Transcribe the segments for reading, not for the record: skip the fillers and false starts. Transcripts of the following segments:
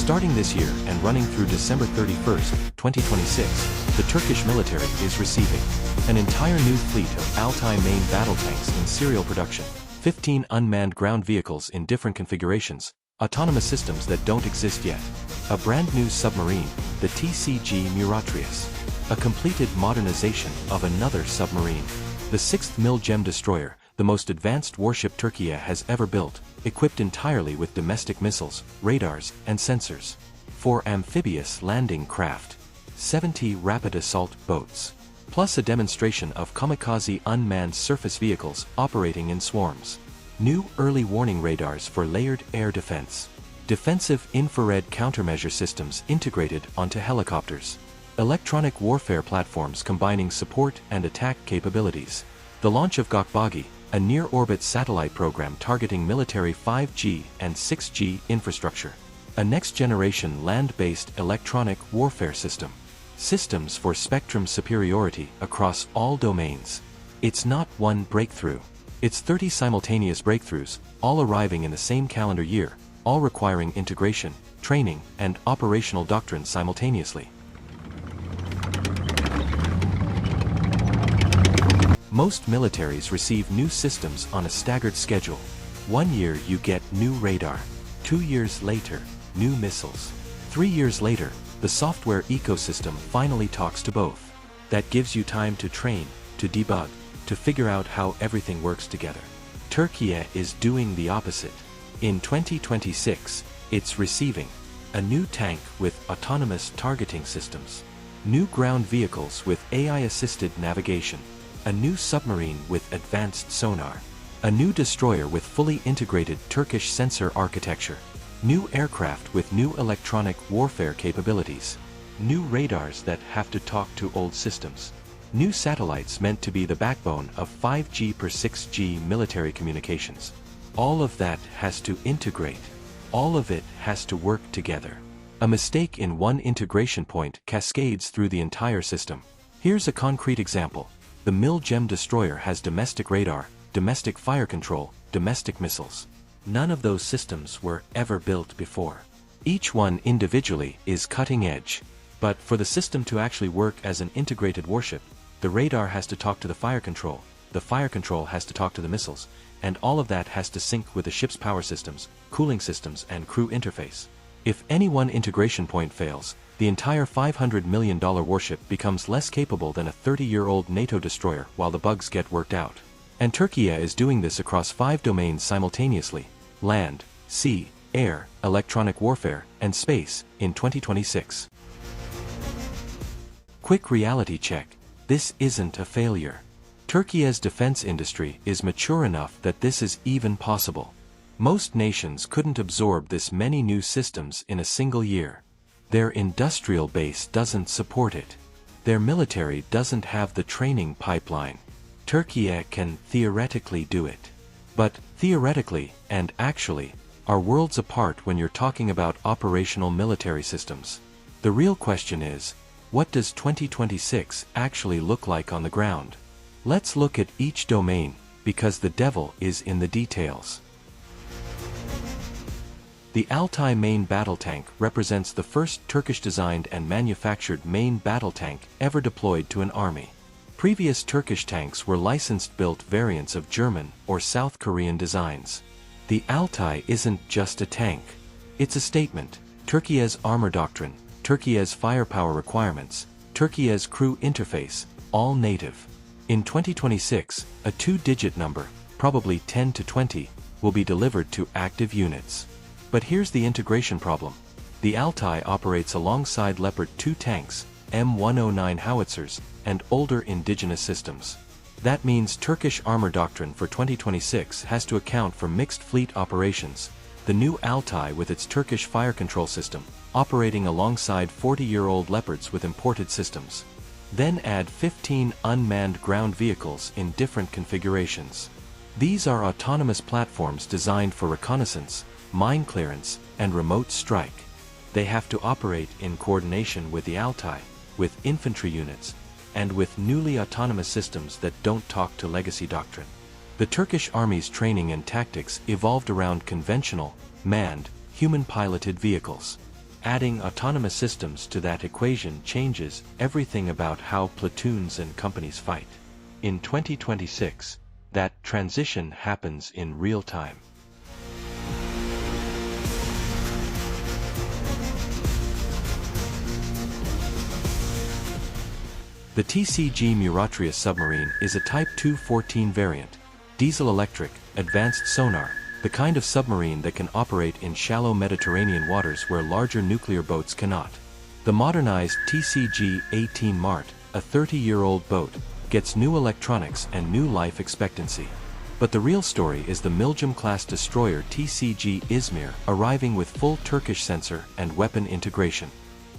Starting this year and running through December 31st, 2026, the Turkish military is receiving an entire new fleet of Altay main battle tanks in serial production, 15 unmanned ground vehicles in different configurations, autonomous systems that don't exist yet, a brand new submarine, the TCG Murat Reis, a completed modernization of another submarine, the 6th MİLGEM destroyer, the most advanced warship Turkey has ever built, equipped entirely with domestic missiles, radars, and sensors, 4 amphibious landing craft, 70 rapid assault boats, plus a demonstration of kamikaze unmanned surface vehicles operating in swarms, new early warning radars for layered air defense, defensive infrared countermeasure systems integrated onto helicopters, electronic warfare platforms combining support and attack capabilities, the launch of GÖKBAİ, a near-orbit satellite program targeting military 5G and 6G infrastructure, a next-generation land-based electronic warfare system, systems for spectrum superiority across all domains. It's not one breakthrough. It's 30 simultaneous breakthroughs, all arriving in the same calendar year, all requiring integration, training, and operational doctrine simultaneously. Most militaries receive new systems on a staggered schedule. 1 year you get new radar. 2 years later, new missiles. 3 years later, the software ecosystem finally talks to both. That gives you time to train, to debug, to figure out how everything works together. Turkey is doing the opposite. In 2026, it's receiving a new tank with autonomous targeting systems, new ground vehicles with AI-assisted navigation, a new submarine with advanced sonar, a new destroyer with fully integrated Turkish sensor architecture, new aircraft with new electronic warfare capabilities, new radars that have to talk to old systems, new satellites meant to be the backbone of 5G per 6G military communications. All of that has to integrate. All of it has to work together. A mistake in one integration point cascades through the entire system. Here's a concrete example. The MİLGEM destroyer has domestic radar, domestic fire control, domestic missiles. None of those systems were ever built before. Each one individually is cutting edge. But for the system to actually work as an integrated warship, the radar has to talk to the fire control has to talk to the missiles, and all of that has to sync with the ship's power systems, cooling systems, and crew interface. If any one integration point fails, the entire $500 million warship becomes less capable than a 30-year-old NATO destroyer while the bugs get worked out. And Turkey is doing this across 5 domains simultaneously: land, sea, air, electronic warfare, and space, in 2026. Quick reality check. This isn't a failure. Turkey's defense industry is mature enough that this is even possible. Most nations couldn't absorb this many new systems in a single year. Their industrial base doesn't support it. Their military doesn't have the training pipeline. Turkey can theoretically do it. But theoretically, and actually, are worlds apart when you're talking about operational military systems. The real question is, what does 2026 actually look like on the ground? Let's look at each domain, because the devil is in the details. The Altay main battle tank represents the first Turkish-designed and manufactured main battle tank ever deployed to an army. Previous Turkish tanks were licensed-built variants of German or South Korean designs. The Altay isn't just a tank. It's a statement. Turkey's armor doctrine, Turkey's firepower requirements, Turkey's crew interface, all native. In 2026, a 2-digit number, probably 10 to 20, will be delivered to active units. But here's the integration problem. The Altay operates alongside Leopard 2 tanks, M109 howitzers, and older indigenous systems. That means Turkish armor doctrine for 2026 has to account for mixed fleet operations. The new Altay with its Turkish fire control system, operating alongside 40-year-old Leopards with imported systems. Then add 15 unmanned ground vehicles in different configurations. These are autonomous platforms designed for reconnaissance, mine clearance, and remote strike. They have to operate in coordination with the Altay, with infantry units, and with newly autonomous systems that don't talk to legacy doctrine. The Turkish army's training and tactics evolved around conventional, manned, human-piloted vehicles. Adding autonomous systems to that equation changes everything about how platoons and companies fight. In 2026, that transition happens in real time. The TCG Murat Reis submarine is a Type 214 variant, diesel-electric, advanced sonar, the kind of submarine that can operate in shallow Mediterranean waters where larger nuclear boats cannot. The modernized TCG-18 Mart, a 30-year-old boat, gets new electronics and new life expectancy. But the real story is the MİLGEM-class destroyer TCG İzmir arriving with full Turkish sensor and weapon integration.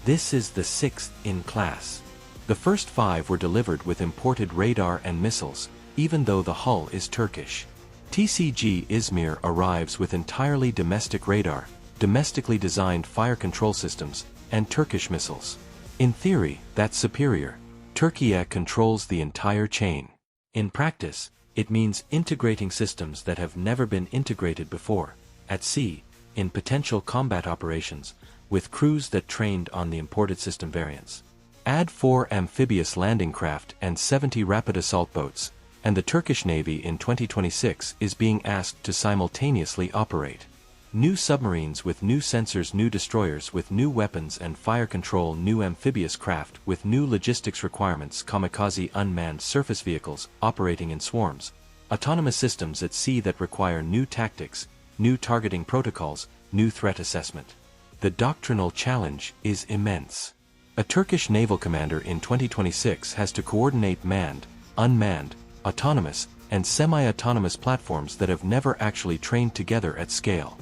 This is the sixth in class. The first 5 were delivered with imported radar and missiles, even though the hull is Turkish. TCG İzmir arrives with entirely domestic radar, domestically designed fire control systems, and Turkish missiles. In theory, that's superior. Türkiye controls the entire chain. In practice, it means integrating systems that have never been integrated before, at sea, in potential combat operations, with crews that trained on the imported system variants. Add 4 amphibious landing craft and 70 rapid assault boats, and the Turkish Navy in 2026 is being asked to simultaneously operate. New submarines with new sensors, new destroyers with new weapons and fire control, new amphibious craft with new logistics requirements, kamikaze unmanned surface vehicles operating in swarms, autonomous systems at sea that require new tactics, new targeting protocols, new threat assessment. The doctrinal challenge is immense. A Turkish naval commander in 2026 has to coordinate manned, unmanned, autonomous, and semi-autonomous platforms that have never actually trained together at scale.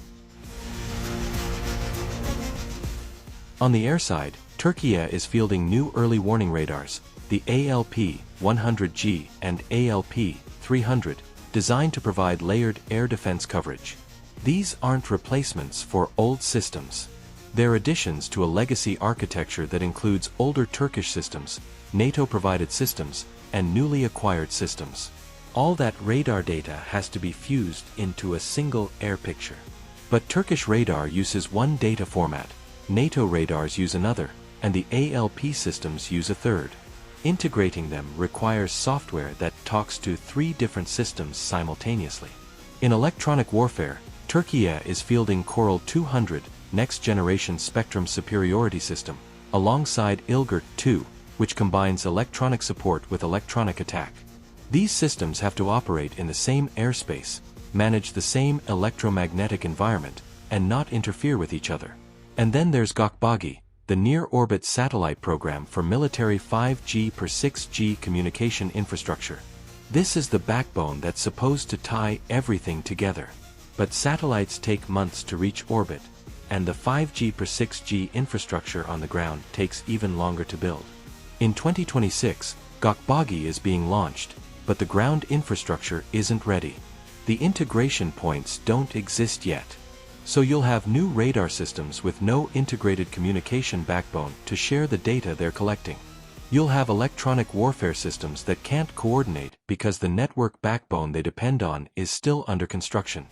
On the air side, Türkiye is fielding new early warning radars, the ALP-100G and ALP-300, designed to provide layered air defense coverage. These aren't replacements for old systems. They're additions to a legacy architecture that includes older Turkish systems, NATO-provided systems, and newly acquired systems. All that radar data has to be fused into a single air picture. But Turkish radar uses one data format, NATO radars use another, and the ALP systems use a third. Integrating them requires software that talks to 3 different systems simultaneously. In electronic warfare, Türkiye is fielding KORAL 200, next-generation spectrum superiority system, alongside İlgert-2, which combines electronic support with electronic attack. These systems have to operate in the same airspace, manage the same electromagnetic environment, and not interfere with each other. And then there's GÖKBAİ, the near-orbit satellite program for military 5G per 6G communication infrastructure. This is the backbone that's supposed to tie everything together. But satellites take months to reach orbit, and the 5G per 6G infrastructure on the ground takes even longer to build. In 2026, GÖKBAİ is being launched, but the ground infrastructure isn't ready. The integration points don't exist yet. So you'll have new radar systems with no integrated communication backbone to share the data they're collecting. You'll have electronic warfare systems that can't coordinate because the network backbone they depend on is still under construction.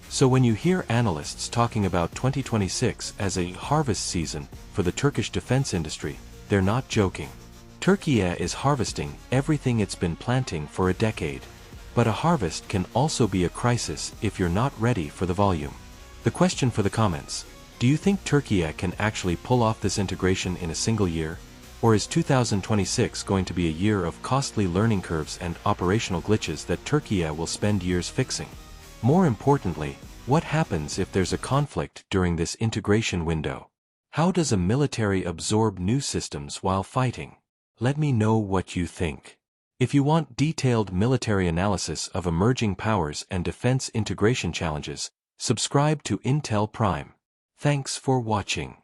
So when you hear analysts talking about 2026 as a harvest season for the Turkish defense industry, they're not joking. Türkiye is harvesting everything it's been planting for a decade. But a harvest can also be a crisis if you're not ready for the volume. The question for the comments: do you think Türkiye can actually pull off this integration in a single year? Or is 2026 going to be a year of costly learning curves and operational glitches that Türkiye will spend years fixing? More importantly, what happens if there's a conflict during this integration window? How does a military absorb new systems while fighting? Let me know what you think. If you want detailed military analysis of emerging powers and defense integration challenges, subscribe to Intel Prime. Thanks for watching.